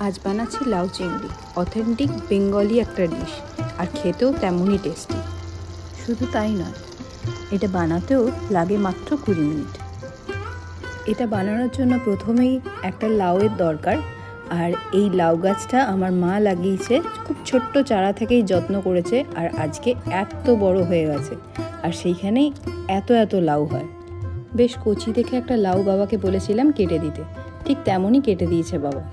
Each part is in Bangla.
আজ বানাচ্ছি লাউ চিংড়ি, অথেন্টিক বেঙ্গলি একটা ডিশ, আর খেতেও তেমনই টেস্টি। শুধু তাই নয়, এটা বানাতেও লাগে মাত্র 20 মিনিট। এটা বানানোর জন্য প্রথমেই একটা লাউয়ের দরকার, আর এই লাউ গাছটা আমার মা লাগিয়েছে, খুব ছোট্ট চারা থেকেই যত্ন করেছে, আর আজকে এত বড় হয়ে গেছে, আর সেইখানেই এত লাউ হয়। বেশ কচি দেখে একটা লাউ বাবাকে বলেছিলাম কেটে দিতে, ঠিক তেমনই কেটে দিয়েছে বাবা।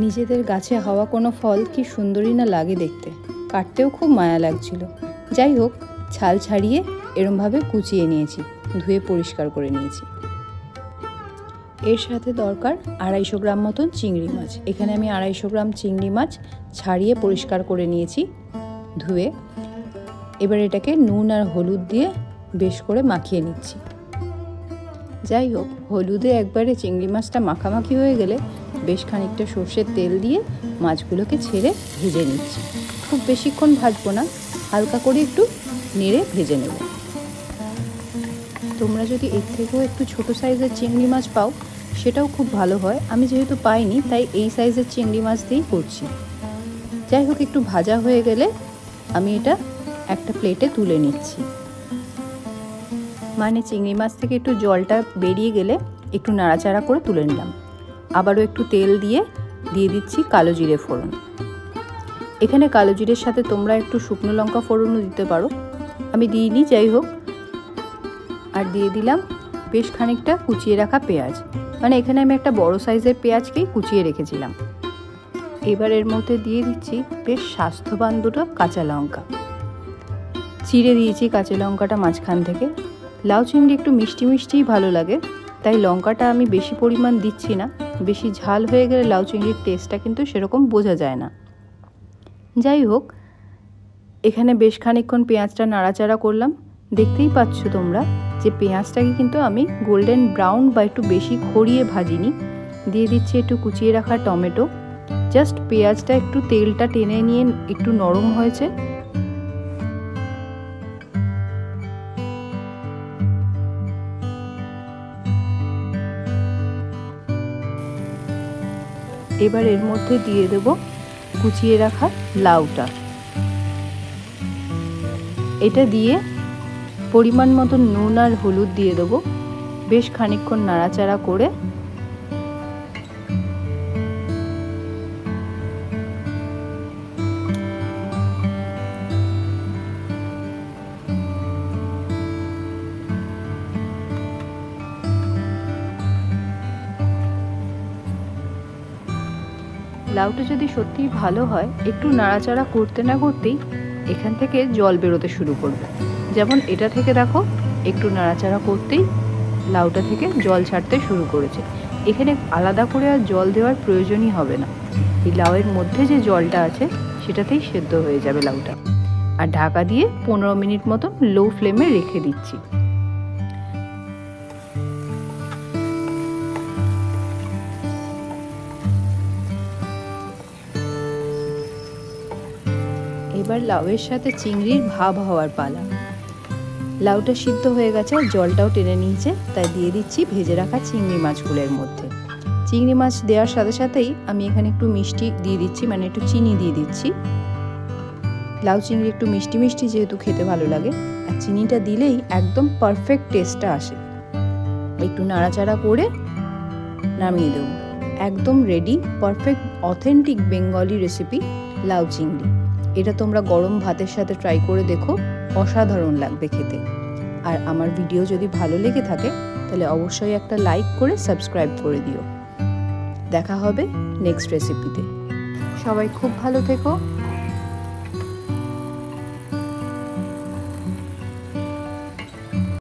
নিজেদের গাছে হওয়া কোনো ফল কি সুন্দরই না লাগে দেখতে, কাটতেও খুব মায়া লাগছিল। যাই হোক, ছাল ছাড়িয়ে এরমভাবে কুচিয়ে নিয়েছি, ধুয়ে পরিষ্কার করে নিয়েছি। এর সাথে দরকার 250 গ্রাম মতন চিংড়ি মাছ। এখানে আমি 250 গ্রাম চিংড়ি মাছ ছাড়িয়ে পরিষ্কার করে নিয়েছি ধুয়ে। এবার এটাকে নুন আর হলুদ দিয়ে বেশ করে মাখিয়ে নিচ্ছি। যাই হোক, হলুদে একবারে চিংড়ি মাছটা মাখামাখি হয়ে গেলে বেশ খানিকটা সর্ষের তেল দিয়ে মাছগুলোকে ছেড়ে ভেজে নিচ্ছি। খুব বেশিক্ষণ ভাজবো না, হালকা করে একটু নেড়ে ভেজে নেব। তোমরা যদি এর থেকেও একটু ছোট সাইজের চিংড়ি মাছ পাও সেটাও খুব ভালো হয়। আমি যেহেতু পাইনি তাই এই সাইজের চিংড়ি মাছ দিয়েই করছি। যাই হোক, একটু ভাজা হয়ে গেলে আমি এটা একটা প্লেটে তুলে নিচ্ছি। মানে চিংড়ি মাছ থেকে একটু জলটা বেরিয়ে গেলে একটু নাড়াচাড়া করে তুলে নিলাম। আবারও একটু তেল দিয়ে দিচ্ছি কালো জিরে ফোড়ন। এখানে কালো জিরের সাথে তোমরা একটু শুকনো লঙ্কা ফোড়নও দিতে পারো, আমি দিইনি। যাই হোক, আর দিয়ে দিলাম বেশ খানিকটা কুচিয়ে রাখা পেঁয়াজ। মানে এখানে আমি একটা বড় সাইজের পেঁয়াজকেই কুচিয়ে রেখেছিলাম। এবার এর মধ্যে দিয়ে দিচ্ছি বেশ স্বাস্থ্যবান দুটো কাঁচা লঙ্কা, চিড়ে দিয়েছি কাঁচা লঙ্কাটা মাঝখান থেকে। লাউ চিংড়ি একটু মিষ্টি মিষ্টিই ভালো লাগে, তাই লঙ্কাটা আমি বেশি পরিমাণ দিচ্ছি না। বেশি ঝাল হয়ে গেলে লাউ চিংড়ির টেস্টটা কিন্তু সেরকম বোঝা যায় না। যাই হোক, এখানে বেশ খানিকক্ষণ পেঁয়াজটা নাড়াচাড়া করলাম। দেখতেই পাচ্ছ তোমরা যে পেঁয়াজটাকে কিন্তু আমি গোল্ডেন ব্রাউন বা একটু বেশি খড়িয়ে ভাজিনি। দিয়ে দিচ্ছি একটু কুচিয়ে রাখা টমেটো। জাস্ট পেঁয়াজটা একটু তেলটা টেনে নিয়ে একটু নরম হয়েছে। এবার এর মধ্যে দিয়ে দেব কুচিয়ে রাখা লাউটা। এটা দিয়ে পরিমাণ মতো নুন আর হলুদ দিয়ে দেবো। বেশ খানিকক্ষণ নাড়াচাড়া করে লাউটা যদি সত্যিই ভালো হয়, একটু নাড়াচাড়া করতে না করতেই এখান থেকে জল বেরোতে শুরু করবে। যেমন এটা থেকে দেখো, একটু নাড়াচাড়া করতেই লাউটা থেকে জল ছাড়তে শুরু করেছে। এখানে আলাদা করে আর জল দেওয়ার প্রয়োজনই হবে না। এই লাউয়ের মধ্যে যে জলটা আছে সেটাতেই সেদ্ধ হয়ে যাবে লাউটা। আর ঢাকা দিয়ে 15 মিনিট মতো লো ফ্লেমে রেখে দিচ্ছি। এবার লাউয়ের সাথে চিংড়ির ভাব হওয়ার পালা। লাউটা সিদ্ধ হয়ে গেছে, জলটাও টেনে নিয়েছে, তাই দিয়ে দিচ্ছি ভেজে রাখা চিংড়ি মাছগুলোর মধ্যে। চিংড়ি মাছ দেওয়ার সাথে সাথেই আমি এখানে একটু মিষ্টি দিয়ে দিচ্ছি, মানে একটু চিনি দিয়ে দিচ্ছি। লাউ চিংড়ি একটু মিষ্টি মিষ্টি যেহেতু খেতে ভালো লাগে, আর চিনিটা দিলেই একদম পারফেক্ট টেস্টটা আসে। একটু নাড়াচাড়া করে নামিয়ে দেবো। একদম ready, perfect authentic Bengali recipe লাউ চিংড়ি। এটা তোমরা গরম ভাতের সাথে ট্রাই করে দেখো, অসাধারণ লাগবে খেতে। আর আমার ভিডিও যদি ভালো লেগে থাকে তাহলে অবশ্যই একটা লাইক করে সাবস্ক্রাইব করে দিও। দেখা হবে নেক্সট রেসিপিতে। সবাই খুব ভালো থেকো,